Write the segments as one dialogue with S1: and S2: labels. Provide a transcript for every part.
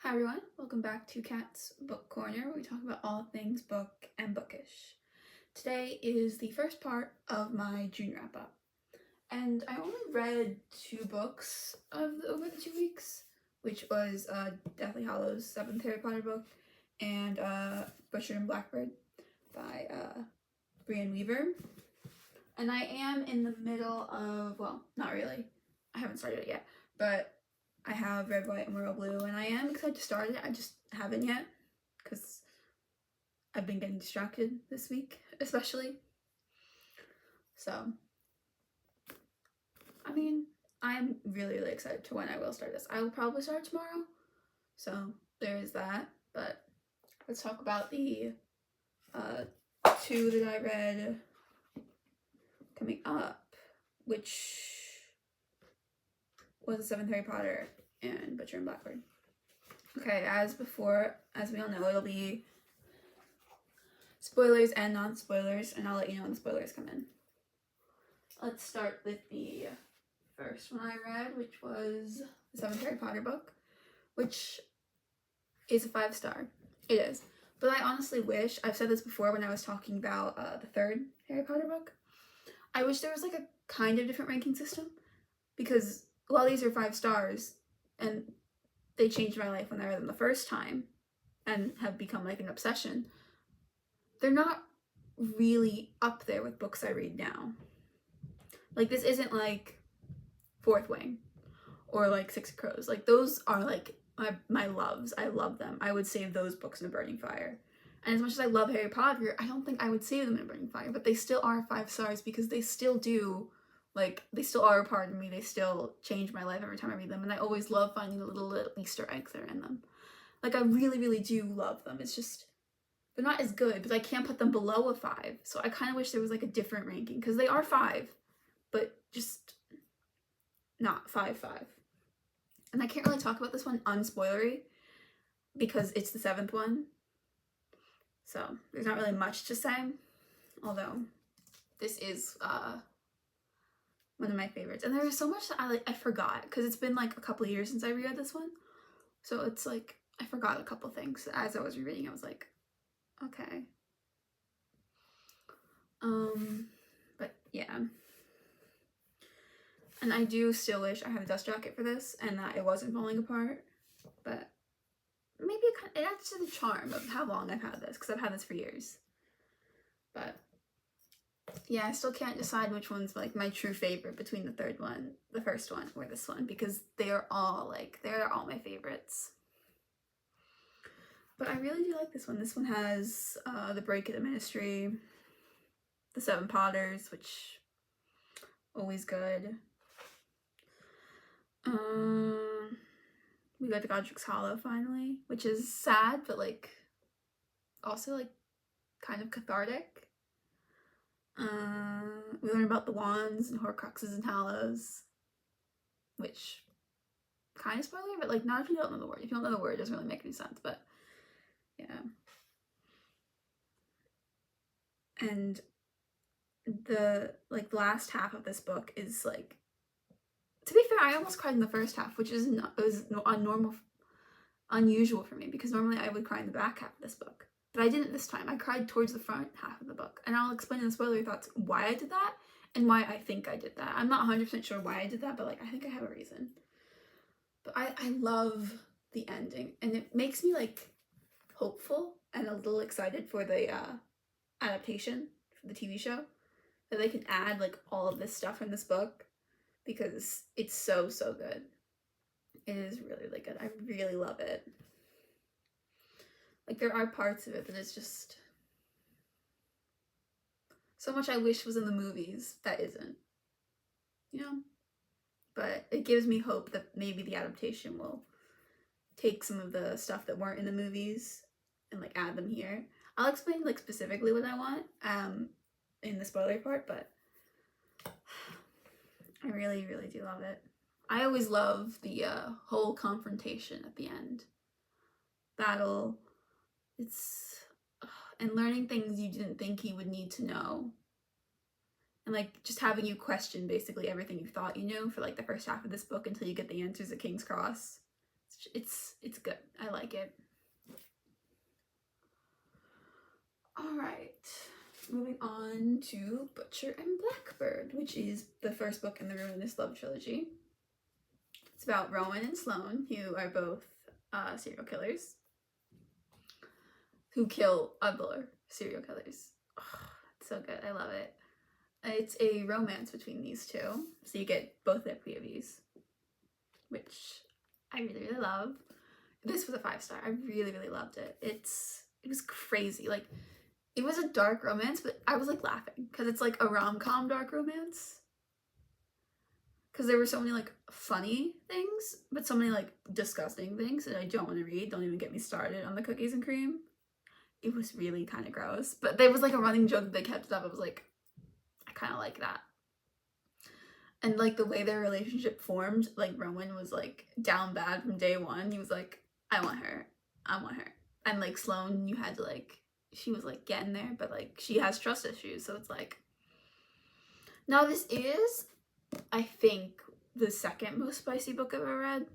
S1: Hi everyone, welcome back to Kat's Book Corner, where we talk about all things book and bookish. Today is the first part of my June wrap-up, and I only read 2 books over the 2 weeks, which was Deathly Hallows' 7th Harry Potter book, and Butcher and Blackbird by Brienne Weaver. And I am in the middle of, well, not really, I haven't started it yet, but I have Red, White, and Royal Blue, and I am excited to start it. I just haven't yet, because I've been getting distracted this week, especially. So, I mean, I'm really, really excited to when I will start this. I will probably start tomorrow, so there is that, but let's talk about the 2 that I read coming up, which was the 7th Harry Potter and Butcher and Blackbird. Okay, as before, as we all know, it'll be spoilers and non-spoilers, and I'll let you know when the spoilers come in. Let's start with the first one I read, which was the 7th Harry Potter book, which is a 5-star. It is. But I honestly wish, I've said this before when I was talking about the 3rd Harry Potter book, I wish there was like a kind of different ranking system, because while these are 5 stars, and they changed my life when I read them the first time, and have become like an obsession, they're not really up there with books I read now. Like, this isn't like Fourth Wing or like Six of Crows. Like, those are like my loves. I love them. I would save those books in a burning fire. And as much as I love Harry Potter, I don't think I would save them in a burning fire, but they still are 5 stars because they still do, like, they still are a part of me. They still change my life every time I read them, and I always love finding the little Easter eggs that are in them. Like, I really, really do love them. It's just, they're not as good, but I can't put them below a 5. So I kind of wish there was like a different ranking, because they are 5, but just not 5. And I can't really talk about this one unspoilery because it's the 7th one. So there's not really much to say, although this is one of my favorites. And there's so much that I forgot, because it's been like a couple of years since I reread this one. So it's like, I forgot a couple things. As I was rereading, I was like, okay. But yeah. And I do still wish I had a dust jacket for this and that it wasn't falling apart, but maybe it adds to the charm of how long I've had this, because I've had this for years. But yeah, I still can't decide which one's like my true favorite between the 3rd one, the first one, or this one, because they're all my favorites. But I really do like this one. This one has the break of the Ministry, the 7 Potters, which always good. We got to Godric's Hollow finally, which is sad, but like also like kind of cathartic. We learn about the wands and Horcruxes and Hallows, which kind of spoiler, but like not if you don't know the word. If you don't know the word, it doesn't really make any sense, but yeah. And the like last half of this book is like, to be fair, I almost cried in the first half, which is unusual for me, because normally I would cry in the back half of this book. But I didn't this time. I cried towards the front half of the book. And I'll explain in the spoiler thoughts why I did that and why I think I did that. I'm not 100% sure why I did that, but like I think I have a reason. But I love the ending, and it makes me like hopeful and a little excited for the adaptation for the TV show, that they can add like all of this stuff in this book, because it's so good. It is really, really good. I really love it. Like, there are parts of it that it's just so much I wish was in the movies that isn't, you know? But it gives me hope that maybe the adaptation will take some of the stuff that weren't in the movies and like add them here. I'll explain like specifically what I want in the spoiler part, but I really, really do love it. I always love the whole confrontation at the end. Battle. And learning things you didn't think you would need to know. And like just having you question basically everything you thought you knew for like the first half of this book until you get the answers at King's Cross. It's it's good. I like it. All right, moving on to Butcher and Blackbird, which is the first book in the Ruinous Love trilogy. It's about Rowan and Sloane, who are both serial killers, who kill other serial killers. Oh, it's so good. I love it. It's a romance between these two, so you get both their POVs, which I really, really love. This was a 5-star. I really, really loved it. It was crazy. Like, it was a dark romance, but I was like laughing because it's like a rom-com dark romance. Because there were so many like funny things, but so many like disgusting things that I don't want to read. Don't even get me started on the cookies and cream. It was really kind of gross, but there was like a running joke that they kept it up. I was like, I kind of like that. And like the way their relationship formed, like Rowan was like down bad from day one. He was like, I want her. And like Sloane, you had to like, she was like getting there, but like she has trust issues. So it's like, now this is, I think, the second most spicy book I've ever read.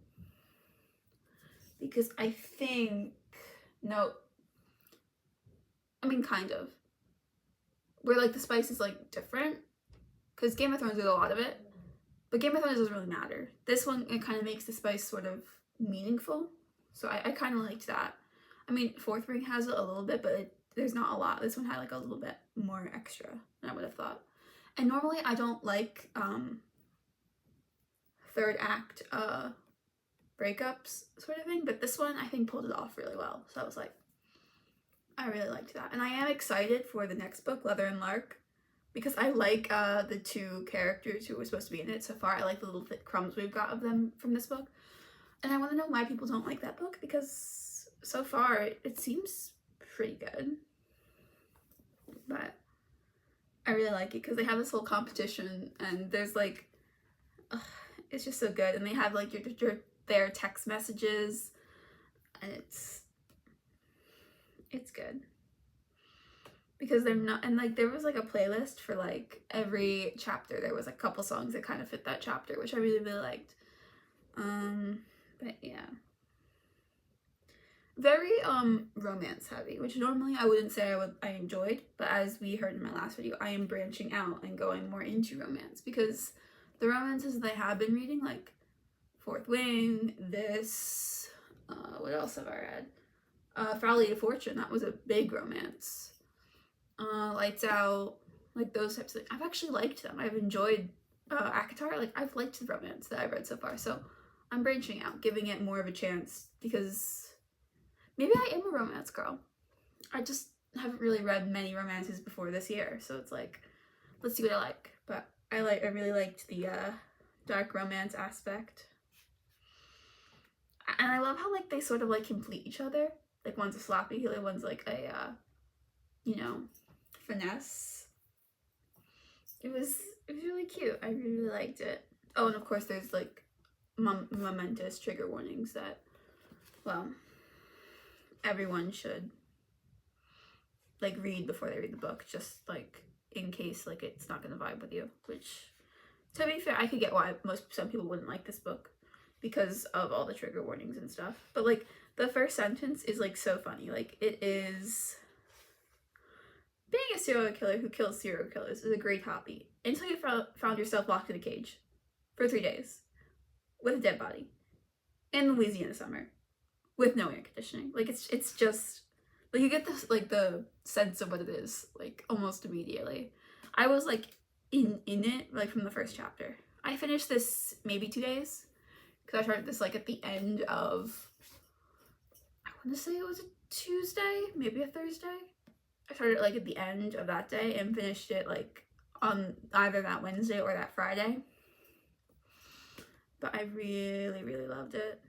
S1: Because I think, no, I mean, kind of. Where like the spice is like different. Because Game of Thrones did a lot of it. But Game of Thrones doesn't really matter. This one, it kind of makes the spice sort of meaningful. So I kind of liked that. I mean, Fourth Ring has it a little bit, but there's not a lot. This one had like a little bit more extra than I would have thought. And normally I don't like third act breakups sort of thing, but this one I think pulled it off really well. So I was like, I really liked that. And I am excited for the next book, Leather and Lark, because I like the two characters who were supposed to be in it so far. I like the little crumbs we've got of them from this book. And I want to know why people don't like that book, because so far it seems pretty good. But I really like it because they have this whole competition and there's like, it's just so good. And they have like their text messages and it's good. Because they're not, and like there was like a playlist for like every chapter. There was a couple songs that kind of fit that chapter, which I really, really liked. But yeah. Very romance heavy, which normally I wouldn't say I enjoyed, but as we heard in my last video, I am branching out and going more into romance because the romances that I have been reading, like Fourth Wing, this, what else have I read? Frowley to Fortune, that was a big romance. Lights Out, like those types of things. I've actually liked them. I've enjoyed ACOTAR. Like I've liked the romance that I've read so far, so I'm branching out, giving it more of a chance because maybe I am a romance girl. I just haven't really read many romances before this year, so it's like, let's see what I like. But I really liked the dark romance aspect. And I love how like they sort of like complete each other. Like one's a sloppy, the other one's like a you know, finesse. It was really cute. I really liked it. Oh, and of course there's like momentous trigger warnings that, well, everyone should like read before they read the book, just like in case like it's not gonna vibe with you, which to be fair, I could get why some people wouldn't like this book because of all the trigger warnings and stuff. But like the first sentence is like so funny. Like it is, being a serial killer who kills serial killers is a great hobby until you found yourself locked in a cage for 3 days with a dead body in Louisiana summer with no air conditioning. Like it's just like you get this like the sense of what it is like almost immediately. I was like in it like from the first chapter. I finished this maybe 2 days because I started this like at the end of, I want to say it was a Tuesday, maybe a Thursday. I started like at the end of that day and finished it like on either that Wednesday or that Friday. But I really, really loved it.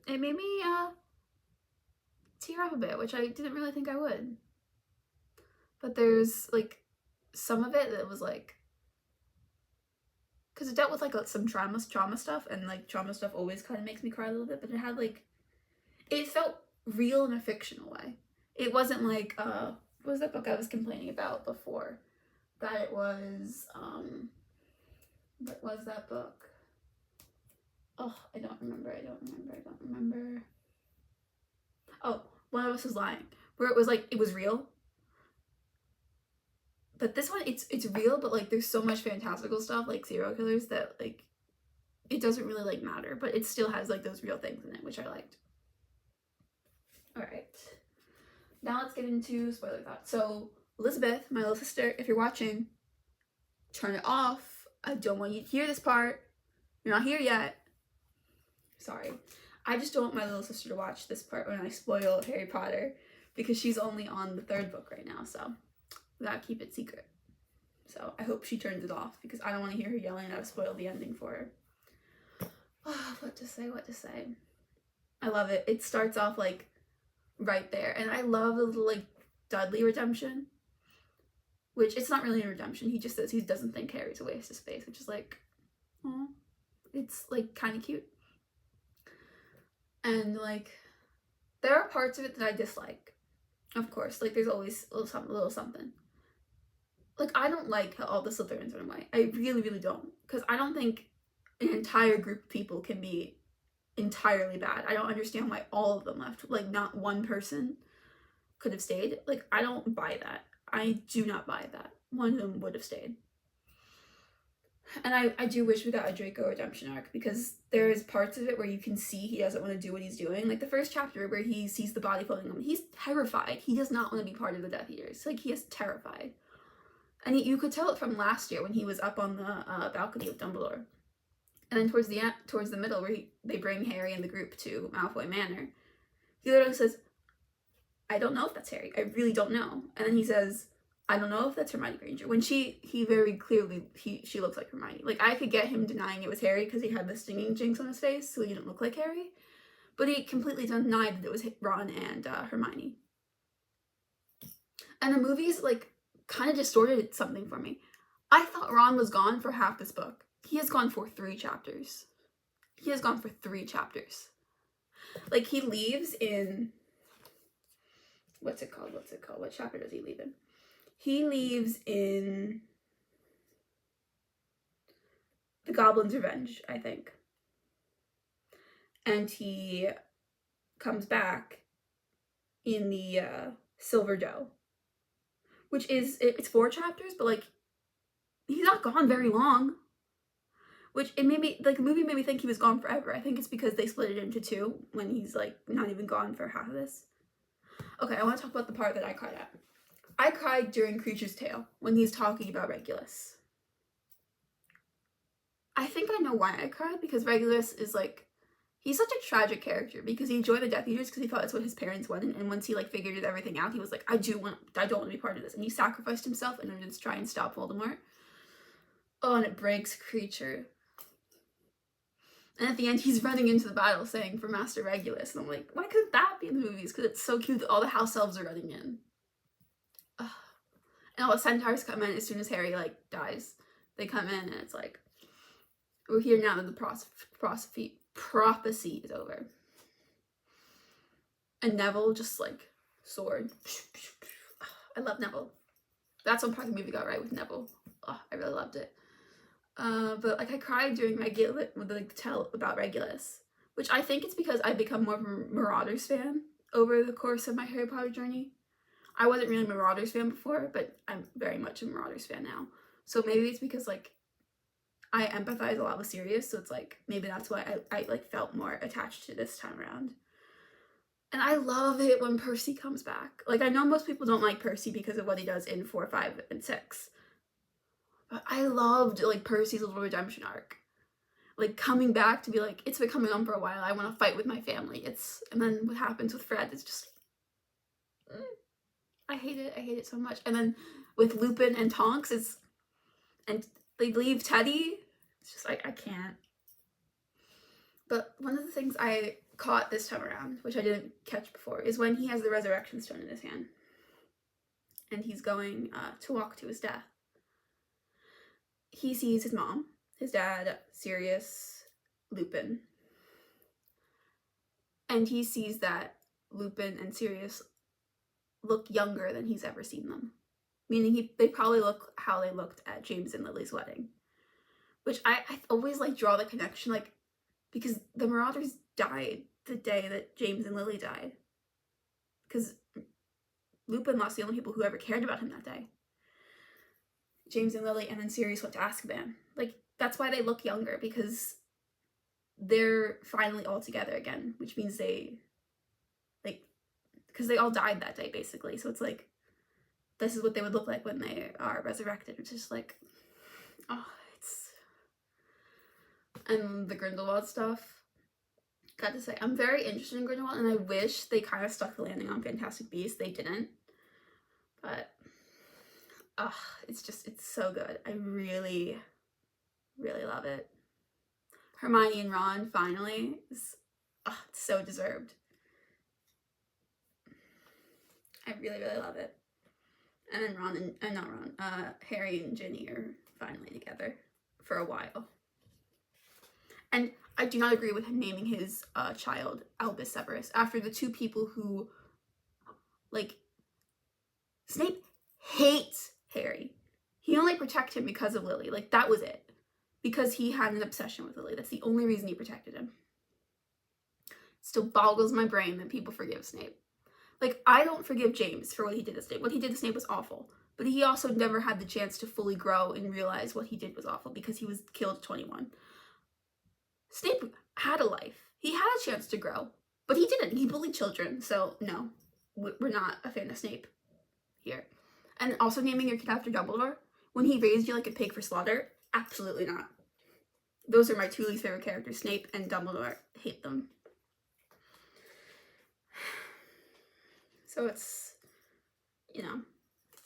S1: It made me tear up a bit, which I didn't really think I would. But there's like some of it that was like, because it dealt with like some trauma stuff, and like trauma stuff always kind of makes me cry a little bit, but it had like, it felt real in a fictional way. It wasn't like, what was that book I was complaining about before? That it was, what was that book? Oh, I don't remember. Oh, One of Us Was Lying, where it was like, it was real. But this one, it's real, but like there's so much fantastical stuff, like serial killers, that like it doesn't really like matter, but it still has like those real things in it, which I liked. Alright. Now let's get into spoiler thoughts. So, Elizabeth, my little sister, if you're watching, turn it off. I don't want you to hear this part. You're not here yet. Sorry. I just don't want my little sister to watch this part when I spoil Harry Potter, because she's only on the 3rd book right now, so we gotta keep it secret. So I hope she turns it off, because I don't want to hear her yelling that I've spoiled the ending for her. Oh, what to say. I love it. It starts off like right there, and I love the little like Dudley redemption, which it's not really a redemption. He just says he doesn't think Harry's a waste of space, which is like, oh, it's like kind of cute. And like there are parts of it that I dislike, of course, like there's always a little something. Like I don't like how all the Slytherins went away. I really don't, because I don't think an entire group of people can be entirely bad. I don't understand why all of them left. Like not one person could have stayed. Like I don't buy that. I do not buy that. One of them would have stayed. And I do wish we got a Draco redemption arc, because there's parts of it where you can see he doesn't want to do what he's doing. Like the first chapter where he sees the body floating on him, he's terrified. He does not want to be part of the Death Eaters. Like he is terrified. And you could tell it from last year when he was up on the balcony with Dumbledore. And then towards the middle where they bring Harry and the group to Malfoy Manor, he literally says, I don't know if that's Harry. I really don't know. And then he says, I don't know if that's Hermione Granger. When he very clearly, she looks like Hermione. Like, I could get him denying it was Harry because he had the stinging jinx on his face, so he didn't look like Harry. But he completely denied that it was Ron and Hermione. And the movies, like, kind of distorted something for me. I thought Ron was gone for half this book. He has gone for 3 chapters. Like, he leaves in... What's it called? What chapter does he leave in? He leaves in The Goblin's Revenge, I think. And he comes back in the Silver Doe. Which is, it's 4 chapters, but like, he's not gone very long. Which it made me, like, the movie made me think he was gone forever. I think it's because they split it into 2 when he's like not even gone for half of this. Okay, I want to talk about the part that I cried at. I cried during Creature's Tale when he's talking about Regulus. I think I know why I cried, because Regulus is like, he's such a tragic character, because he joined the Death Eaters because he thought that's what his parents wanted, and once he like figured everything out, he was like, I don't want to be part of this, and he sacrificed himself in order to try and stop Voldemort. Oh, and it breaks Creature. And at the end, he's running into the battle saying, for Master Regulus, and I'm like, why couldn't that be in the movies? Because it's so cute that all the house elves are running in. Ugh. And all the centaurs come in as soon as Harry like dies. They come in and it's like, we're here now that the prophecy is over. And Neville just like sword. I love Neville. That's one part of the movie got right with Neville. Oh, I really loved it. But like I cried during tell about Regulus, which I think it's because I've become more of a Marauders fan over the course of my Harry Potter journey. I wasn't really a Marauders fan before, but I'm very much a Marauders fan now. So maybe it's because like I empathize a lot with Sirius, so it's like maybe that's why I like felt more attached to this time around. And I love it when Percy comes back. Like I know most people don't like Percy because of what he does in 4, 5, and 6. But I loved like Percy's little redemption arc. Like coming back to be like, it's been coming on for a while, I want to fight with my family. And then what happens with Fred is just, I hate it so much. And then with Lupin and Tonks, and they leave Teddy, it's just like, I can't. But one of the things I caught this time around, which I didn't catch before, is when he has the resurrection stone in his hand. And he's going to walk to his death. He sees his mom, his dad, Sirius, Lupin. And he sees that Lupin and Sirius look younger than he's ever seen them. Meaning they probably look how they looked at James and Lily's wedding. Which I always like draw the connection, like because the Marauders died the day that James and Lily died. Because Lupin lost the only people who ever cared about him that day. James and Lily, and then Sirius went to Azkaban. Like, that's why they look younger, because they're finally all together again, which means they, like, because they all died that day, basically. So it's like, this is what they would look like when they are resurrected. It's just like, oh, it's... And the Grindelwald stuff. Got to say, I'm very interested in Grindelwald, and I wish they kind of stuck the landing on Fantastic Beasts. They didn't. But, it's so good. I really, really love it. Hermione and Ron, finally, is it's so deserved. I really, really love it. And then Harry and Ginny are finally together for a while. And I do not agree with him naming his child Albus Severus after the two people who, like, Snape hates Harry. He only protected him because of Lily. Like, that was it. Because he had an obsession with Lily. That's the only reason he protected him. Still boggles my brain that people forgive Snape. Like, I don't forgive James for what he did to Snape. What he did to Snape was awful. But he also never had the chance to fully grow and realize what he did was awful because he was killed at 21. Snape had a life. He had a chance to grow. But he didn't. He bullied children. So, no. We're not a fan of Snape here. And also naming your kid after Dumbledore. When he raised you like a pig for slaughter, absolutely not. Those are my two least favorite characters, Snape and Dumbledore. I hate them. So it's, you know.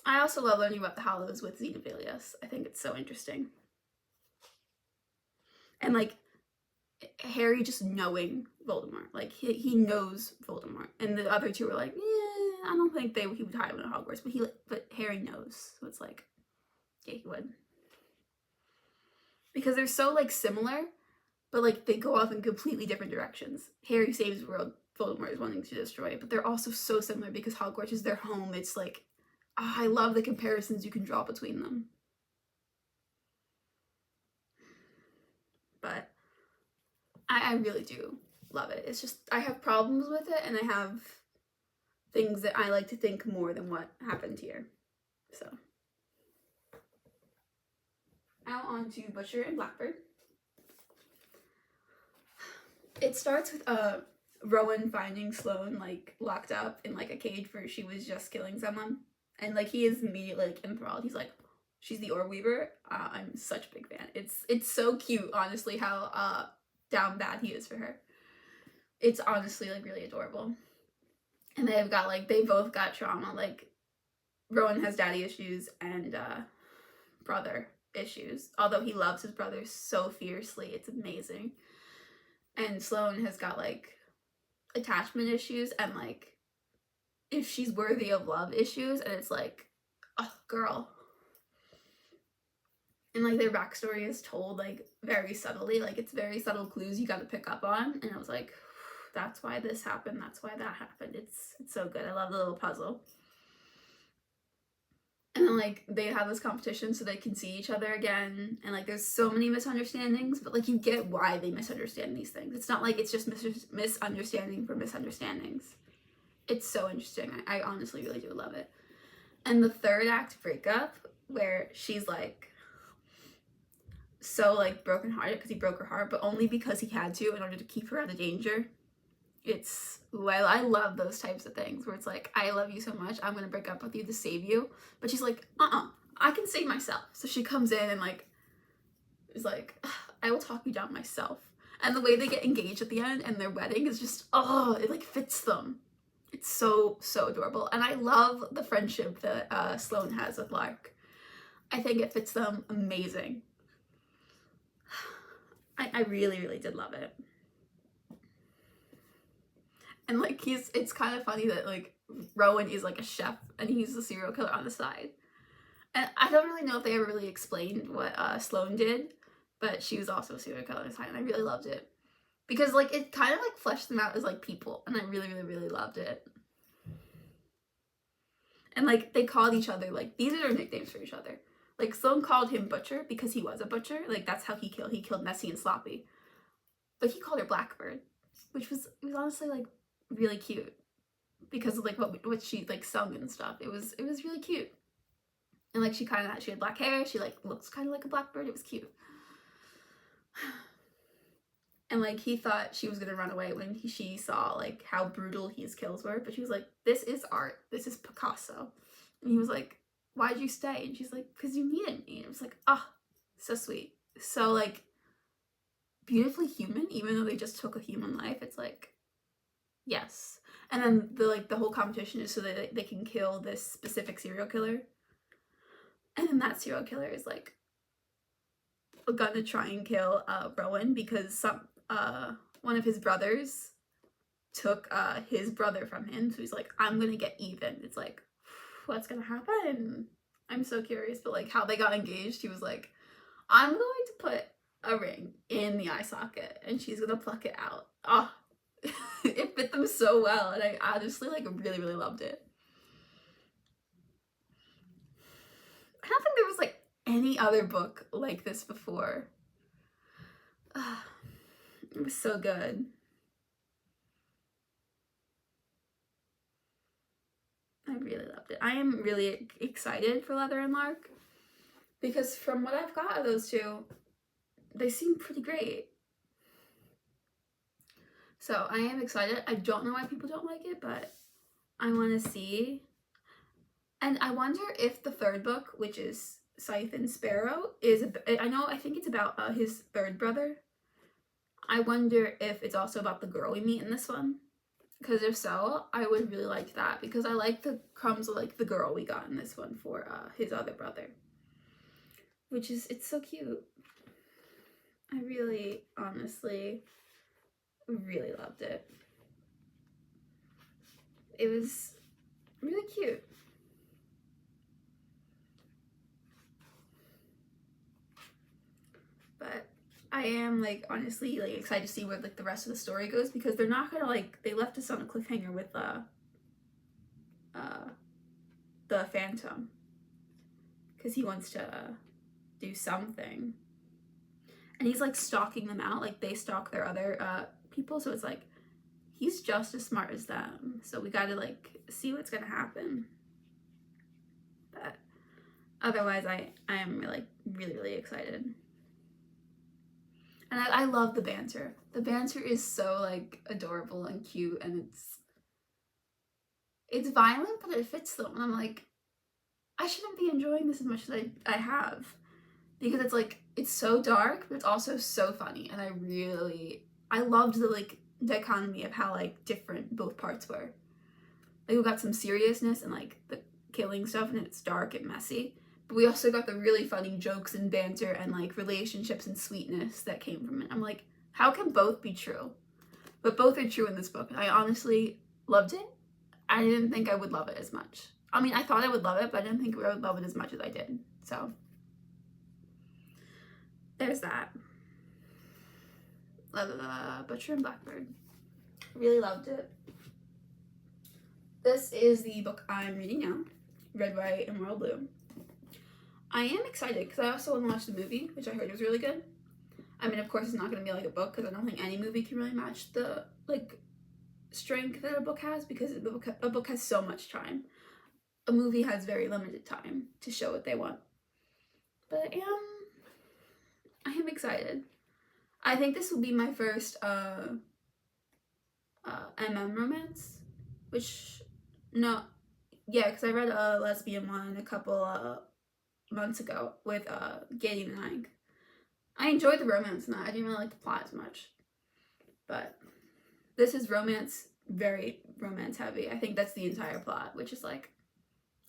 S1: I also love learning about the Hallows with Xenophilius. I think it's so interesting. And, like, Harry just knowing Voldemort. Like, he knows Voldemort. And the other two were like, yeah, I don't think he would hide him at Hogwarts. But Harry knows. So it's like, yeah, he would. Because they're so, like, similar, but, like, they go off in completely different directions. Harry saves the world. Voldemort is wanting to destroy it. But they're also so similar because Hogwarts is their home. It's like, I love the comparisons you can draw between them. But I really do love it. It's just, I have problems with it, and I have things that I like to think more than what happened here. So. Now on to Butcher and Blackbird. It starts with Rowan finding Sloane, like, locked up in, like, a cage where she was just killing someone. And, like, he is immediately, like, enthralled. He's like, she's the Orb Weaver. I'm such a big fan. It's so cute, honestly, how down bad he is for her. It's honestly, like, really adorable. And they both got trauma. Like, Rowan has daddy issues and brother issues. Although he loves his brother so fiercely. It's amazing. And Sloane has got, like, attachment issues and, like, if she's worthy of love issues. And it's like, oh, girl. And, like, their backstory is told, like, very subtly. Like, it's very subtle clues you gotta pick up on. And I was like, that's why this happened. That's why that happened. It's so good. I love the little puzzle. And then, like, they have this competition so they can see each other again. And, like, there's so many misunderstandings. But, like, you get why they misunderstand these things. It's not like it's just misunderstanding for misunderstandings. It's so interesting. I honestly really do love it. And the third act breakup, where she's, like, so, like, brokenhearted because he broke her heart, but only because he had to in order to keep her out of danger. I love those types of things where it's like, I love you so much, I'm gonna break up with you to save you. But she's like, I can save myself. So she comes in and, like, is like, I will talk you down myself. And the way they get engaged at the end and their wedding is just, it, like, fits them. It's so, so adorable. And I love the friendship that Sloane has with Lark. I think it fits them amazing. I really, really did love it. And, like, it's kind of funny that, like, Rowan is, like, a chef and he's a serial killer on the side. And I don't really know if they ever really explained what Sloane did, but she was also a serial killer on the side, and I really loved it. Because, like, it kind of, like, fleshed them out as, like, people, and I really, really, really loved it. And, like, they called each other, like, these are their nicknames for each other. Like, Sloane called him Butcher because he was a butcher. Like, that's how he killed. He killed Messy and Sloppy. but he called her Blackbird, which was, it was honestly like really cute because of like what she like sung and stuff. It was really cute. And like she had black hair, she like looks kind of like a blackbird. It was cute. And like he thought she was gonna run away when she saw like how brutal his kills were, but she was like, this is art, this is Picasso. And he was like, why'd you stay? And she's like, because you needed me. And it was like, oh, so sweet. So like beautifully human, even though they just took a human life. It's like, yes. And then the whole competition is so that they can kill this specific serial killer. And then that serial killer is like gonna try and kill Rowan because one of his brothers took his brother from him. So he's like, I'm gonna get even. It's like, what's gonna happen? I'm so curious. But like how they got engaged, he was like, I'm going to put a ring in the eye socket and she's gonna pluck it out. Oh, it fit them so well, and I honestly like really, really loved it. I don't think there was like any other book like this before. It was so good. I really loved it. I am really excited for Leather and Lark because from what I've got of those two, they seem pretty great. So I am excited. I don't know why people don't like it, but I want to see. And I wonder if the third book, which is Scythe and Sparrow, I think it's about his third brother. I wonder if it's also about the girl we meet in this one. Because if so, I would really like that. Because I like the crumbs of like the girl we got in this one for his other brother. It's so cute. I really, honestly, really loved it. It was really cute. But I am like honestly like excited to see where like the rest of the story goes, because they're not gonna like, they left us on a cliffhanger with the Phantom, because he wants to do something, and he's like stalking them out, like they stalk their other people, so it's like he's just as smart as them, so we gotta like see what's gonna happen. But otherwise I am really, really excited. And I love the banter. The banter is so like adorable and cute, and it's violent, but it fits them. And I'm like, I shouldn't be enjoying this as much as I have, because it's like, it's so dark, but it's also so funny. And I loved the like dichotomy of how like different both parts were. Like we got some seriousness and like the killing stuff, and it's dark and messy. But we also got the really funny jokes and banter and like relationships and sweetness that came from it. I'm like, how can both be true? But both are true in this book. I honestly loved it. I didn't think I would love it as much. I mean, I thought I would love it, but I didn't think I would love it as much as I did. So there's that. Butcher and Blackbird. Really loved it. This is the book I'm reading now, Red, White, and Royal Blue. I am excited because I also want to watch the movie, which I heard was really good. I mean, of course, it's not going to be like a book, because I don't think any movie can really match the like strength that a book has, because a book has so much time. A movie has very limited time to show what they want. But I am excited. I think this will be my first MM romance, because I read a lesbian one a couple months ago with Gideon and Ike. I enjoyed the romance in that. I didn't really like the plot as much, but this is romance, very romance heavy. I think that's the entire plot, which is like,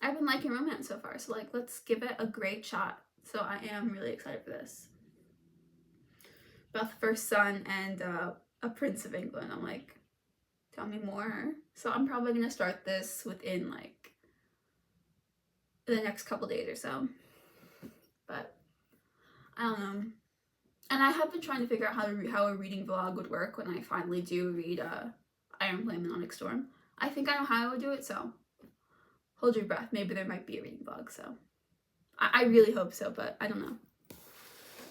S1: I've been liking romance so far, so like let's give it a great shot. So I am really excited for this. About the first son and a Prince of England. I'm like, tell me more. So I'm probably gonna start this within like the next couple days or so. But I don't know. And I have been trying to figure out how a reading vlog would work when I finally do read Iron Flame and Onyx Storm. I think I know how I would do it, so hold your breath. Maybe there might be a reading vlog, so I really hope so, but I don't know.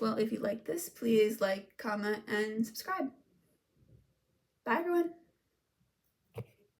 S1: Well, if you like this, please like, comment, and subscribe. Bye, everyone.